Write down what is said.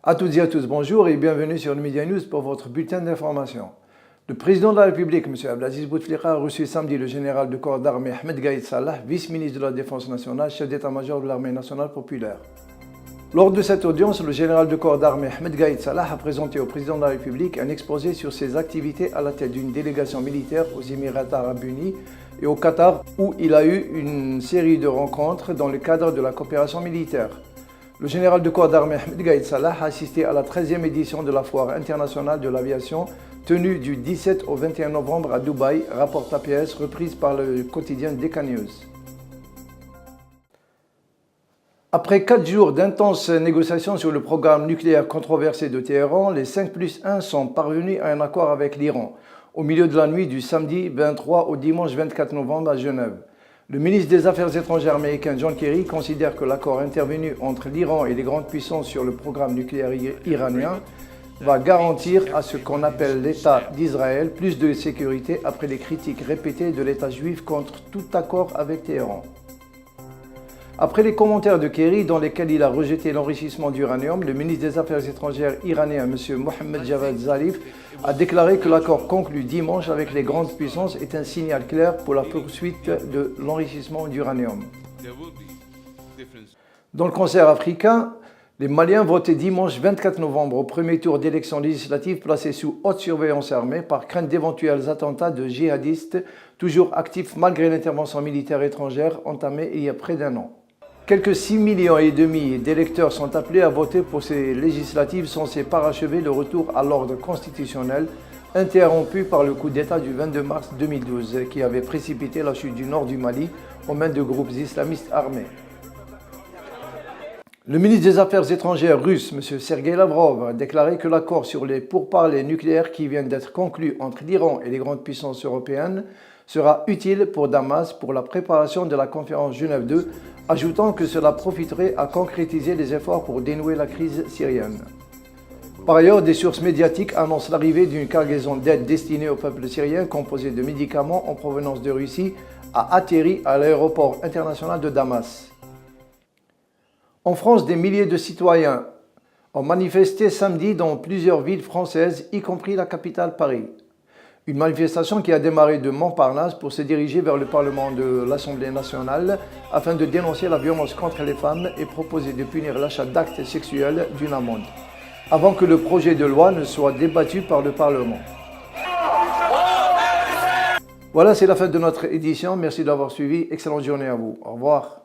À toutes et à tous, bonjour et bienvenue sur le Media News pour votre bulletin d'information. Le président de la République, M. Abdelaziz Bouteflika, a reçu samedi le général de corps d'armée Ahmed Gaïd Salah, vice-ministre de la Défense nationale, chef d'état-major de l'armée nationale populaire. Lors de cette audience, le général de corps d'armée Ahmed Gaïd Salah a présenté au président de la République un exposé sur ses activités à la tête d'une délégation militaire aux Émirats arabes unis et au Qatar, où il a eu une série de rencontres dans le cadre de la coopération militaire. Le général de corps d'armée Ahmed Gaïd Salah a assisté à la 13e édition de la Foire internationale de l'aviation tenue du 17 au 21 novembre à Dubaï, rapporte APS, reprise par le quotidien Deccan News. Après 4 jours d'intenses négociations sur le programme nucléaire controversé de Téhéran, les 5+1 sont parvenus à un accord avec l'Iran, au milieu de la nuit du samedi 23 au dimanche 24 novembre à Genève. Le ministre des Affaires étrangères américain John Kerry considère que l'accord intervenu entre l'Iran et les grandes puissances sur le programme nucléaire iranien va garantir à ce qu'on appelle l'État d'Israël plus de sécurité après les critiques répétées de l'État juif contre tout accord avec Téhéran. Après les commentaires de Kerry dans lesquels il a rejeté l'enrichissement d'uranium, le ministre des Affaires étrangères iranien M. Mohammed Javad Zarif a déclaré que l'accord conclu dimanche avec les grandes puissances est un signal clair pour la poursuite de l'enrichissement d'uranium. Dans le concert africain, les Maliens votaient dimanche 24 novembre au premier tour d'élections législatives placées sous haute surveillance armée par crainte d'éventuels attentats de djihadistes toujours actifs malgré l'intervention militaire étrangère entamée il y a près d'un an. Quelques 6,5 millions d'électeurs sont appelés à voter pour ces législatives censées parachever le retour à l'ordre constitutionnel interrompu par le coup d'État du 22 mars 2012 qui avait précipité la chute du nord du Mali aux mains de groupes islamistes armés. Le ministre des Affaires étrangères russe, M. Sergei Lavrov, a déclaré que l'accord sur les pourparlers nucléaires qui viennent d'être conclus entre l'Iran et les grandes puissances européennes sera utile pour Damas pour la préparation de la conférence Genève 2, ajoutant que cela profiterait à concrétiser les efforts pour dénouer la crise syrienne. Par ailleurs, des sources médiatiques annoncent l'arrivée d'une cargaison d'aide destinée au peuple syrien composée de médicaments en provenance de Russie a atterri à l'aéroport international de Damas. En France, des milliers de citoyens ont manifesté samedi dans plusieurs villes françaises, y compris la capitale Paris. Une manifestation qui a démarré de Montparnasse pour se diriger vers le Parlement de l'Assemblée nationale afin de dénoncer la violence contre les femmes et proposer de punir l'achat d'actes sexuels d'une amende, avant que le projet de loi ne soit débattu par le Parlement. Voilà, c'est la fin de notre édition. Merci d'avoir suivi. Excellente journée à vous. Au revoir.